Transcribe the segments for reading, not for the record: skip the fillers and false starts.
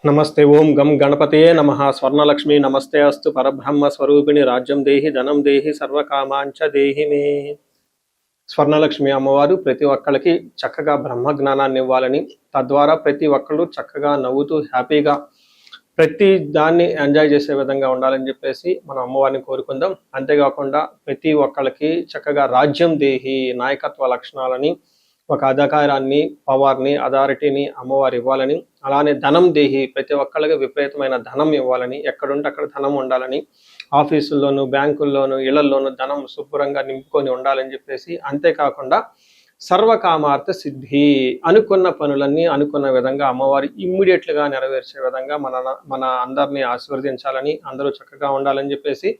నమస్తే ఓం గం గణపతయే నమః స్వర్ణలక్ష్మి నమస్తే అస్తు పరబ్రహ్మ స్వరూపిణి రాజ్యం దేహి ధనం దేహి సర్వకామాంచ దేహి మే. స్వర్ణలక్ష్మి అమ్మవారు ప్రతి ఒక్కరికి చక్కగా బ్రహ్మ జ్ఞానాన్ని ఇవ్వాలని, తద్వారా ప్రతి ఒక్కళ్ళు చక్కగా నవ్వుతూ హ్యాపీగా ప్రతి దాన్ని ఎంజాయ్ చేసే విధంగా ఉండాలని చెప్పేసి మనం అమ్మవారిని కోరుకుందాం. అంతేకాకుండా ప్రతి ఒక్కళ్ళకి చక్కగా రాజ్యం దేహి నాయకత్వ లక్షణాలని, ఒక అధికారాన్ని, పవర్ని, అథారిటీని అమ్మవారు ఇవ్వాలని, అలానే ధనం దేహి ప్రతి ఒక్కళ్ళకి విపరీతమైన ధనం ఇవ్వాలని, ఎక్కడుంటే అక్కడ ధనం ఉండాలని, ఆఫీసుల్లోనూ బ్యాంకుల్లోనూ ఇళ్లల్లోనూ ధనం శుభ్రంగా నింపుకొని ఉండాలని చెప్పేసి, అంతేకాకుండా సర్వకామార్థ సిద్ధి అనుకున్న పనులన్నీ అనుకున్న విధంగా అమ్మవారు ఇమ్మీడియట్లుగా నెరవేర్చే విధంగా మన అందరినీ ఆశీర్వదించాలని, అందరూ చక్కగా ఉండాలని చెప్పేసి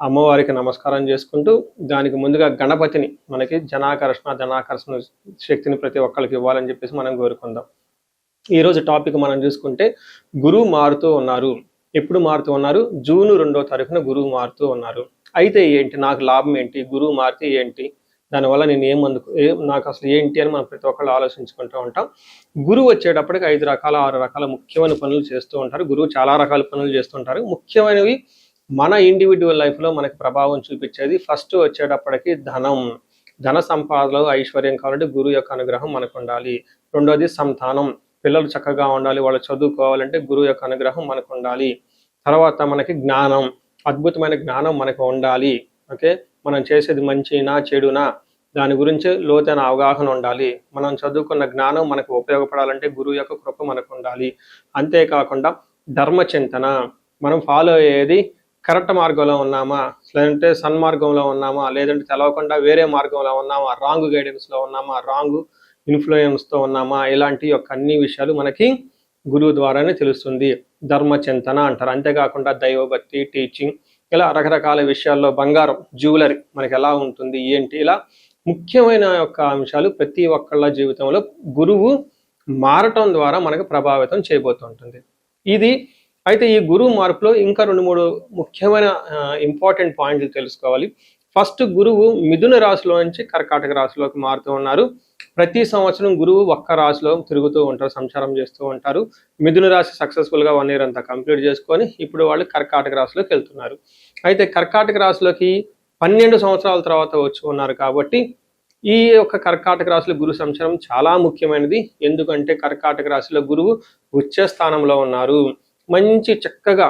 అమ్మవారికి నమస్కారం చేసుకుంటూ, దానికి ముందుగా గణపతిని మనకి ధనాకర్షణ శక్తిని ప్రతి ఒక్కరికి ఇవ్వాలని చెప్పేసి మనం కోరుకుందాం. ఈరోజు టాపిక్ మనం చూసుకుంటే, గురువు మారుతూ ఉన్నారు. ఎప్పుడు మారుతూ ఉన్నారు? జూన్ 2వ తారీఖున గురువు మారుతూ ఉన్నారు. అయితే ఏంటి, నాకు లాభం ఏంటి, గురువు మారితే ఏంటి, దానివల్ల నేను నాకు అసలు ఏంటి అని మనం ప్రతి ఒక్కళ్ళు ఆలోచించుకుంటూ ఉంటాం. గురువు వచ్చేటప్పటికి 5 రకాల 6 రకాల ముఖ్యమైన పనులు చేస్తూ ఉంటారు. గురువు చాలా రకాల పనులు చేస్తుంటారు. ముఖ్యమైనవి మన ఇండివిజువల్ లైఫ్లో మనకి ప్రభావం చూపించేది ఫస్ట్ వచ్చేటప్పటికి ధన సంపాదనలో ఐశ్వర్యం కావాలంటే గురువు యొక్క అనుగ్రహం మనకు ఉండాలి. రెండోది సంతానం, పిల్లలు చక్కగా ఉండాలి, వాళ్ళు చదువుకోవాలంటే గురువు యొక్క అనుగ్రహం మనకు ఉండాలి. తర్వాత మనకి జ్ఞానం, అద్భుతమైన జ్ఞానం మనకు ఉండాలి. ఓకే, మనం చేసేది మంచినా చెడునా దాని గురించి లోతైన అవగాహన ఉండాలి. మనం చదువుకున్న జ్ఞానం మనకు ఉపయోగపడాలంటే గురువు యొక్క కృప మనకు ఉండాలి. అంతేకాకుండా ధర్మచింతన, మనం ఫాలో అయ్యేది కరెక్ట్ మార్గంలో ఉన్నామా, లేదంటే సన్మార్గంలో ఉన్నామా, లేదంటే తెలవకుండా వేరే మార్గంలో ఉన్నామా, రాంగ్ గైడెన్స్లో ఉన్నామా, రాంగ్ ఇన్ఫ్లుయెన్స్తో ఉన్నామా, ఇలాంటి యొక్క అన్ని విషయాలు మనకి గురువు ద్వారానే తెలుస్తుంది. ధర్మచింతన అంటారు. అంతేకాకుండా దైవభక్తి, టీచింగ్, ఇలా రకరకాల విషయాల్లో బంగారం, జ్యువెలరీ మనకి ఎలా ఉంటుంది ఏంటి, ఇలా ముఖ్యమైన యొక్క అంశాలు ప్రతి ఒక్కళ్ళ జీవితంలో గురువు మారటం ద్వారా మనకు ప్రభావితం చేయబోతుంటుంది. అయితే ఈ గురువు మార్పులో ఇంకా 2-3 ముఖ్యమైన ఇంపార్టెంట్ పాయింట్లు తెలుసుకోవాలి. ఫస్ట్, గురువు మిథున రాశిలో నుంచి కర్కాటక రాశిలోకి మారుతూ ఉన్నారు. ప్రతి సంవత్సరం గురువు ఒక్క రాశిలో తిరుగుతూ ఉంటారు, సంచారం చేస్తూ ఉంటారు. మిథున రాశి సక్సెస్ఫుల్గా 1 year అంతా కంప్లీట్ చేసుకొని ఇప్పుడు వాళ్ళు కర్కాటక రాశిలోకి వెళ్తున్నారు. అయితే కర్కాటక రాశిలోకి 12 సంవత్సరాల తర్వాత వచ్చి ఉన్నారు కాబట్టి ఈ యొక్క కర్కాటక రాశిలో గురు సంచారం చాలా ముఖ్యమైనది. ఎందుకంటే కర్కాటక రాశిలో గురువు ఉచ్చ స్థానంలో ఉన్నారు. మంచి చక్కగా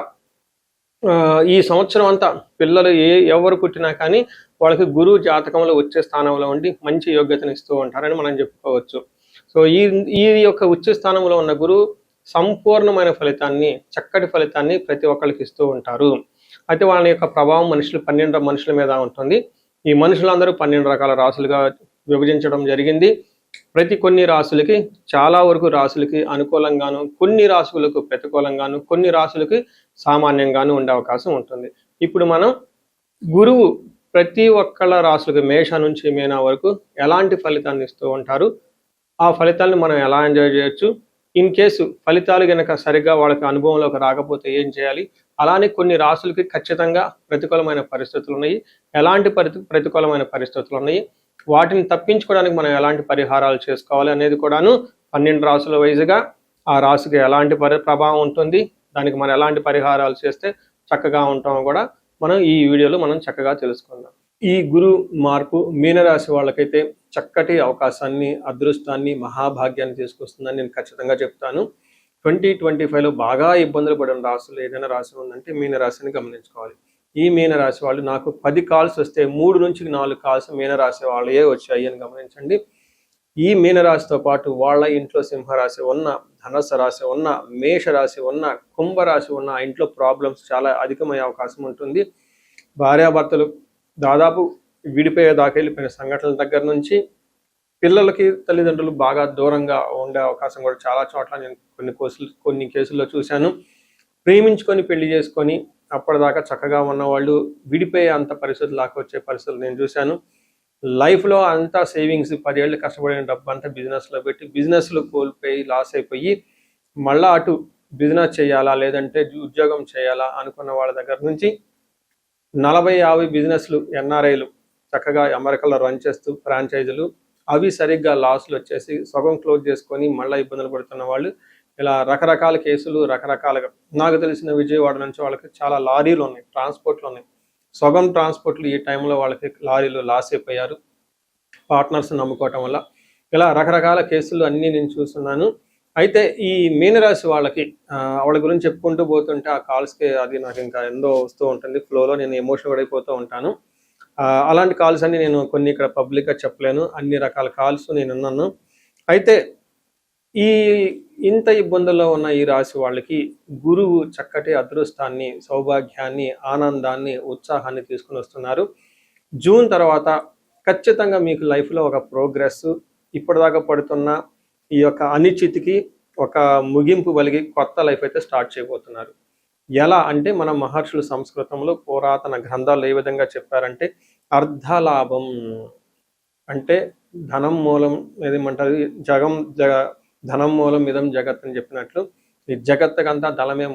ఈ సంవత్సరం అంతా పిల్లలు ఎవరు పుట్టినా కానీ వాళ్ళకి గురువు జాతకంలో వచ్చే స్థానంలో ఉండి మంచి యోగ్యతను ఇస్తూ ఉంటారని మనం చెప్పుకోవచ్చు. సో ఈ యొక్క ఉచ్చ స్థానంలో ఉన్న గురువు సంపూర్ణమైన ఫలితాన్ని, చక్కటి ఫలితాన్ని ప్రతి ఒక్కరికి ఇస్తూ ఉంటారు. అయితే వాళ్ళ యొక్క ప్రభావం 12 మనుషుల మీద ఉంటుంది. ఈ మనుషులందరూ 12 రకాల రాశులుగా విభజించడం జరిగింది. కొన్ని రాశులకి, చాలా వరకు రాశులకి అనుకూలంగాను, కొన్ని రాశులకు ప్రతికూలంగాను, కొన్ని రాశులకి సామాన్యంగాను ఉండే అవకాశం ఉంటుంది. ఇప్పుడు మనం గురువు ప్రతి ఒక్కళ్ళ రాశులకి మేష నుంచి మీన వరకు ఎలాంటి ఫలితాన్ని ఇస్తూ ఉంటారు, ఆ ఫలితాలను మనం ఎలా ఎంజాయ్ చేయొచ్చు, ఇన్ కేసు ఫలితాలు కనుక సరిగ్గా వాళ్ళకి అనుభవంలోకి రాకపోతే ఏం చేయాలి, అలానే కొన్ని రాశులకి ఖచ్చితంగా ప్రతికూలమైన పరిస్థితులు ఉన్నాయి, ఎలాంటి ప్రతికూలమైన పరిస్థితులు ఉన్నాయి, వాటిని తప్పించుకోవడానికి మనం ఎలాంటి పరిహారాలు చేసుకోవాలి అనేది కూడాను 12 రాశుల వైజ్గా ఆ రాశికి ఎలాంటి ప్రభావం ఉంటుంది, దానికి మనం ఎలాంటి పరిహారాలు చేస్తే చక్కగా ఉంటామో కూడా మనం ఈ వీడియోలో మనం చక్కగా తెలుసుకుందాం. ఈ గురు మార్పు మీనరాశి వాళ్ళకైతే చక్కటి అవకాశాన్ని, అదృష్టాన్ని, మహాభాగ్యాన్ని తీసుకొస్తుందని నేను ఖచ్చితంగా చెప్తాను. 2025లో బాగా ఇబ్బందులు పడిన రాశులు ఏదైనా రాశి ఉందంటే మీనరాశిని గమనించుకోవాలి. ఈ మీనరాశి వాళ్ళు, నాకు 10 కాల్స్ వస్తే 3 నుంచి 4 కాల్స్ మీనరాశి వాళ్ళే వచ్చాయి అని గమనించండి. ఈ మీనరాశితో పాటు వాళ్ళ ఇంట్లో సింహరాశి ఉన్న, ధనుస్సు రాశి ఉన్న, మేషరాశి ఉన్న, కుంభరాశి ఉన్న ఇంట్లో ప్రాబ్లమ్స్ చాలా అధికమయ్యే అవకాశం ఉంటుంది. భార్యాభర్తలు దాదాపు విడిపోయేదాకా వెళ్ళిపోయిన సంఘటనల దగ్గర నుంచి పిల్లలకి తల్లిదండ్రులు బాగా దూరంగా ఉండే అవకాశం కూడా చాలా చోట్ల నేను కొన్ని కేసుల్లో చూశాను. ప్రేమించుకొని పెళ్లి చేసుకొని అప్పటిదాకా చక్కగా ఉన్నవాళ్ళు విడిపోయే అంత పరిస్థితులు దాకా వచ్చే పరిస్థితులు నేను చూశాను. లైఫ్లో అంతా సేవింగ్స్ 10 ఏళ్ళు కష్టపడిన డబ్బు అంతా బిజినెస్లో పెట్టి బిజినెస్లో కోల్పోయి లాస్ అయిపోయి మళ్ళా అటు బిజినెస్ చేయాలా లేదంటే ఉద్యోగం చేయాలా అనుకున్న వాళ్ళ దగ్గర నుంచి 40-50 బిజినెస్లు ఎన్ఆర్ఐలు చక్కగా అమెరికాలో రన్ చేస్తూ ఫ్రాంచైజీలు అవి సరిగ్గా లాస్లు వచ్చేసి సగం క్లోజ్ చేసుకొని మళ్ళీ ఇబ్బందులు పడుతున్న వాళ్ళు ఇలా రకరకాల కేసులు రకరకాలుగా. నాకు తెలిసిన విజయవాడ నుంచి వాళ్ళకి చాలా లారీలు ఉన్నాయి, ట్రాన్స్పోర్ట్లు ఉన్నాయి. సగం ట్రాన్స్పోర్ట్లు ఈ టైంలో వాళ్ళకి లారీలు లాస్ అయిపోయారు పార్ట్నర్స్ నమ్ముకోవటం వల్ల. ఇలా రకరకాల కేసులు అన్నీ నేను చూస్తున్నాను. అయితే ఈ మీనరాశి వాళ్ళకి వాళ్ళ గురించి చెప్పుకుంటూ పోతుంటే ఆ కాల్స్కి అది నాకు ఇంకా ఎంతో వస్తూ ఉంటుంది, ఫ్లోలో నేను ఎమోషనల్ అయిపోతూ ఉంటాను. అలాంటి కాల్స్ అన్ని నేను కొన్ని ఇక్కడ పబ్లిక్గా చెప్పలేను, అన్ని రకాల కాల్స్ నేను ఉన్నాను. అయితే ఈ ఇంత ఇబ్బందుల్లో ఉన్న ఈ రాశి వాళ్ళకి గురువు చక్కటి అదృష్టాన్ని, సౌభాగ్యాన్ని, ఆనందాన్ని, ఉత్సాహాన్ని తీసుకుని వస్తున్నారు. జూన్ తర్వాత ఖచ్చితంగా మీకు లైఫ్లో ఒక ప్రోగ్రెస్, ఇప్పటిదాకా పడుతున్న ఈ యొక్క అనిశ్చితికి ఒక ముగింపు కలిగి కొత్త లైఫ్ అయితే స్టార్ట్ చేయబోతున్నారు. ఎలా అంటే మన మహర్షులు సంస్కృతంలో పురాతన గ్రంథాలు ఏ విధంగా చెప్పారంటే అర్ధలాభం అంటే ధనం మూలం ఏదేమంటారు ధనం మూలం ఇదం జగత్ అని చెప్పినట్లు ఈ జగత్తుకంతా ధనమే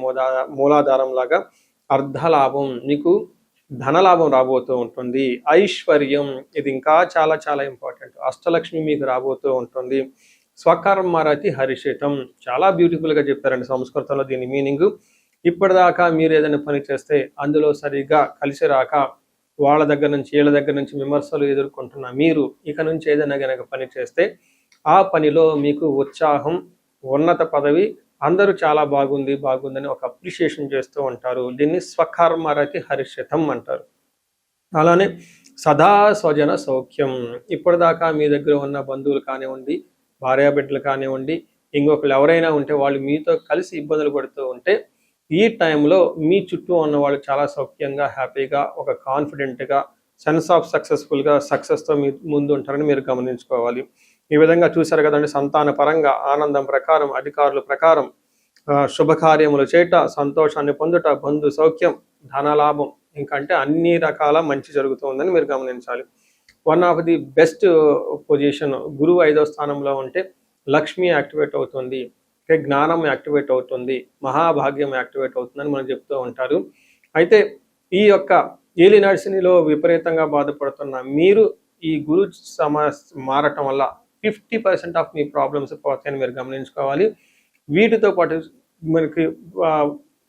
మూలాధారం లాగా అర్ధలాభం, మీకు ధనలాభం రాబోతూ ఉంటుంది. ఐశ్వర్యం, ఇది ఇంకా చాలా చాలా ఇంపార్టెంట్. అష్టలక్ష్మి మీకు రాబోతూ ఉంటుంది. స్వకర్మరతి హర్షితం, చాలా బ్యూటిఫుల్గా చెప్పారండి సంస్కృతంలో దీని మీనింగ్. ఇప్పటిదాకా మీరు ఏదైనా పని చేస్తే అందులో సరిగ్గా కలిసి రాక వాళ్ళ దగ్గర నుంచి వీళ్ళ దగ్గర నుంచి విమర్శలు ఎదుర్కొంటున్న మీరు ఇక నుంచి ఏదైనా కనుక పని చేస్తే ఆ పనిలో మీకు ఉత్సాహం, ఉన్నత పదవి, అందరూ చాలా బాగుందని ఒక అప్రిషియేషన్ చేస్తూ ఉంటారు. దీన్ని స్వకర్మరతి హర్షితం అంటారు. అలానే సదా స్వజన సౌఖ్యం, ఇప్పటిదాకా మీ దగ్గర ఉన్న బంధువులు కానివ్వండి, భార్యాబిడ్డలు కానివ్వండి, ఇంకొకరు ఎవరైనా ఉంటే వాళ్ళు మీతో కలిసి ఇబ్బందులు పడుతూ ఉంటే ఈ టైంలో మీ చుట్టూ ఉన్న వాళ్ళు చాలా సౌఖ్యంగా, హ్యాపీగా, ఒక కాన్ఫిడెంట్గా, సెన్స్ ఆఫ్ సక్సెస్ఫుల్గా సక్సెస్తో మీ ముందు ఉంటారని మీరు గమనించుకోవాలి. ఈ విధంగా చూశారు కదండి, సంతాన పరంగా, ఆనందం ప్రకారం, అధికారుల ప్రకారం, శుభకార్యములు చేయట, సంతోషాన్ని పొందుట, బంధు సౌఖ్యం, ధనలాభం, ఇంకంటే అన్ని రకాల మంచి జరుగుతుందని మీరు గమనించాలి. One of the best position, గురువు 5వ స్థానంలో ఉంటే లక్ష్మి యాక్టివేట్ అవుతుంది, జ్ఞానం యాక్టివేట్ అవుతుంది, మహాభాగ్యం యాక్టివేట్ అవుతుందని మనం చెప్తూ ఉంటారు. అయితే ఈ యొక్క ఏలినాటి శనిలో విపరీతంగా బాధపడుతున్న మీరు ఈ గురు మారటం వల్ల 50% ఆఫ్ మీ ప్రాబ్లమ్స్ పోతాయని మీరు గమనించుకోవాలి. వీటితో పాటు మనకి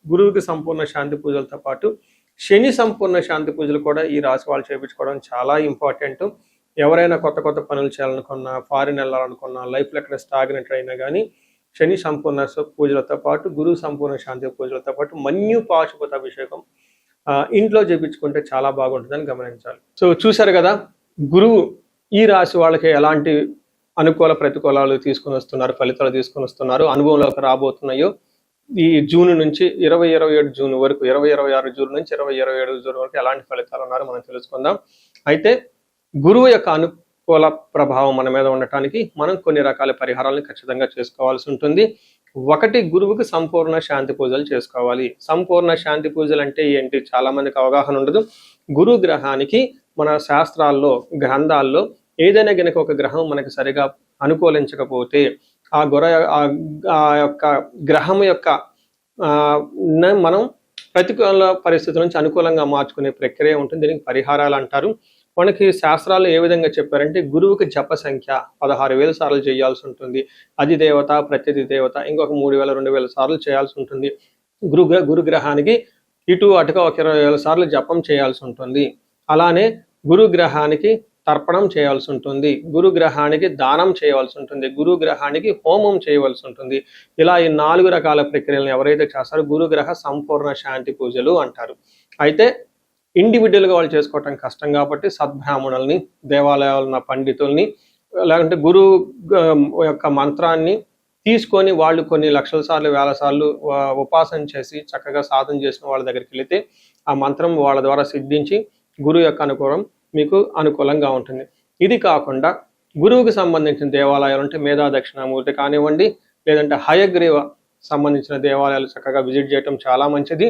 గురువుకి సంపూర్ణ శాంతి పూజలతో పాటు శని సంపూర్ణ శాంతి పూజలు కూడా ఈ రాశి వాళ్ళు చేయించుకోవడం చాలా ఇంపార్టెంట్. ఎవరైనా కొత్త పనులు చేయాలనుకున్నా, ఫారిన్ వెళ్ళాలనుకున్నా, లైఫ్లో ఎక్కడ స్టాగ్నెట్ అయినా కానీ శని సంపూర్ణ పూజలతో పాటు గురువు సంపూర్ణ శాంతి పూజలతో పాటు మన్యు పాశుపత అభిషేకం ఇంట్లో చేయించుకుంటే చాలా బాగుంటుందని గమనించాలి. సో చూశారు కదా, గురువు ఈ రాశి వాళ్ళకి ఎలాంటి అనుకూల ప్రతికూలాలు తీసుకుని వస్తున్నారు, ఫలితాలు తీసుకుని వస్తున్నారు, అనుభవంలోకి రాబోతున్నాయో ఈ జూన్ నుంచి 2027 జూన్ వరకు, 2026 జూన్ నుంచి 2027 జూన్ వరకు ఎలాంటి ఫలితాలు ఉన్నారో మనం తెలుసుకుందాం. అయితే గురువు యొక్క అనుకూల ప్రభావం మన మీద ఉండటానికి మనం కొన్ని రకాల పరిహారాలను ఖచ్చితంగా చేసుకోవాల్సి ఉంటుంది. ఒకటి, గురువుకి సంపూర్ణ శాంతి పూజలు చేసుకోవాలి. సంపూర్ణ శాంతి పూజలు అంటే ఏంటి, చాలా మందికి అవగాహన ఉండదు. గురు గ్రహానికి మన శాస్త్రాల్లో, గ్రంథాల్లో ఏదైనా గనక ఒక గ్రహం మనకి సరిగా అనుకూలించకపోతే ఆ యొక్క గ్రహం యొక్క మనం ప్రతికూల పరిస్థితుల నుంచి అనుకూలంగా మార్చుకునే ప్రక్రియ ఉంటుంది. దీనికి పరిహారాలు అంటారు. మనకి శాస్త్రాల్లో ఏ విధంగా చెప్పారంటే గురువుకి జప సంఖ్య 16,000 సార్లు చేయాల్సి ఉంటుంది. అధిదేవత, ప్రత్యధి దేవత ఇంకొక 3,000, 2,000 సార్లు చేయాల్సి ఉంటుంది. గురుగ్రహానికి ఇటు అటుగా ఒక 20,000 సార్లు జపం చేయాల్సి ఉంటుంది. అలానే గురుగ్రహానికి తర్పణం చేయాల్సి ఉంటుంది, గురుగ్రహానికి దానం చేయవలసి ఉంటుంది, గురుగ్రహానికి హోమం చేయవలసి ఉంటుంది. ఇలా ఈ 4 రకాల ప్రక్రియలను ఎవరైతే చేస్తారో గురుగ్రహ సంపూర్ణ శాంతి పూజలు అంటారు. అయితే ఇండివిజువల్గా వాళ్ళు చేసుకోవటం కష్టం కాబట్టి సద్బ్రాహ్మణుల్ని, దేవాలయాలు ఉన్న పండితుల్ని, లేకుంటే గురువు యొక్క మంత్రాన్ని తీసుకొని వాళ్ళు కొన్ని లక్షల సార్లు, వేల సార్లు ఉపాసన చేసి చక్కగా సాధన చేసిన వాళ్ళ దగ్గరికి వెళితే ఆ మంత్రం వాళ్ళ ద్వారా సిద్ధించి గురువు యొక్క అనుకూలం మీకు అనుకూలంగా ఉంటుంది. ఇది కాకుండా గురువుకి సంబంధించిన దేవాలయాలు అంటే మేధా దక్షిణామూర్తి కానివ్వండి, లేదంటే హయగ్రీవ సంబంధించిన దేవాలయాలు చక్కగా విజిట్ చేయటం చాలా మంచిది.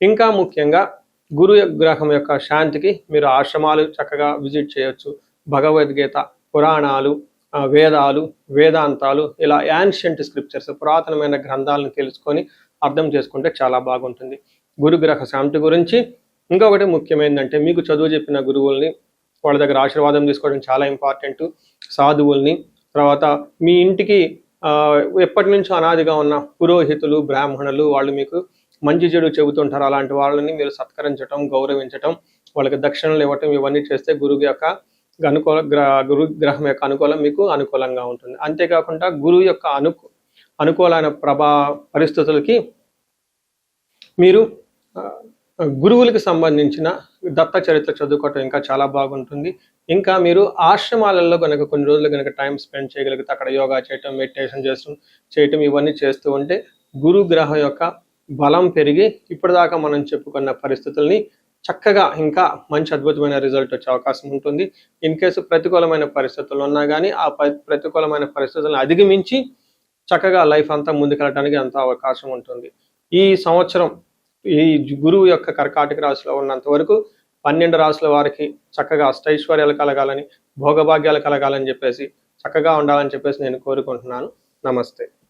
ఇంకా ముఖ్యంగా గురు గ్రహం యొక్క శాంతికి మీరు ఆశ్రమాలు చక్కగా విజిట్ చేయొచ్చు. భగవద్గీత, పురాణాలు, వేదాలు, వేదాంతాలు, ఇలా యాన్షియంట్ స్క్రిప్చర్స్, పురాతనమైన గ్రంథాలను తెలుసుకొని అర్థం చేసుకుంటే చాలా బాగుంటుంది. గురుగ్రహ శాంతి గురించి ఇంకొకటి ముఖ్యమైనదంటే మీకు చదువు చెప్పిన గురువుల్ని వాళ్ళ దగ్గర ఆశీర్వాదం తీసుకోవడం చాలా ఇంపార్టెంట్. సాధువుల్ని, తర్వాత మీ ఇంటికి ఎప్పటి నుంచో అనాదిగా ఉన్న పురోహితులు, బ్రాహ్మణులు వాళ్ళు మీకు మంచి చెడు చెబుతుంటారు. అలాంటి వాళ్ళని మీరు సత్కరించటం, గౌరవించటం, వాళ్ళకి దక్షిణలు ఇవ్వటం ఇవన్నీ చేస్తే గురువు యొక్క గురు గ్రహం యొక్క అనుకూలం మీకు అనుకూలంగా ఉంటుంది. అంతేకాకుండా గురువు యొక్క అనుకూలమైన పరిస్థితులకి మీరు గురువులకు సంబంధించిన దత్త చరిత్ర చదువుకోవటం ఇంకా చాలా బాగుంటుంది. ఇంకా మీరు ఆశ్రమాలలో కనుక కొన్ని రోజులు కనుక టైం స్పెండ్ చేయగలిగితే అక్కడ యోగా చేయటం, మెడిటేషన్ చేయటం ఇవన్నీ చేస్తూ ఉంటే గురు గ్రహం యొక్క బలం పెరిగి ఇప్పటిదాకా మనం చెప్పుకున్న పరిస్థితుల్ని చక్కగా ఇంకా మంచి అద్భుతమైన రిజల్ట్ వచ్చే అవకాశం ఉంటుంది. ఇన్ కేసు ప్రతికూలమైన పరిస్థితులు ఉన్నా కానీ ఆ ప్రతికూలమైన పరిస్థితులను అధిగమించి చక్కగా లైఫ్ అంతా ముందుకెళ్ళడానికి అంత అవకాశం ఉంటుంది. ఈ సంవత్సరం ఈ గురువు యొక్క కర్కాటక రాశిలో ఉన్నంత వరకు 12 రాశుల వారికి చక్కగా అష్టైశ్వర్యాలు కలగాలని, భోగభాగ్యాలు కలగాలని చెప్పేసి చక్కగా ఉండాలని చెప్పేసి నేను కోరుకుంటున్నాను. నమస్తే.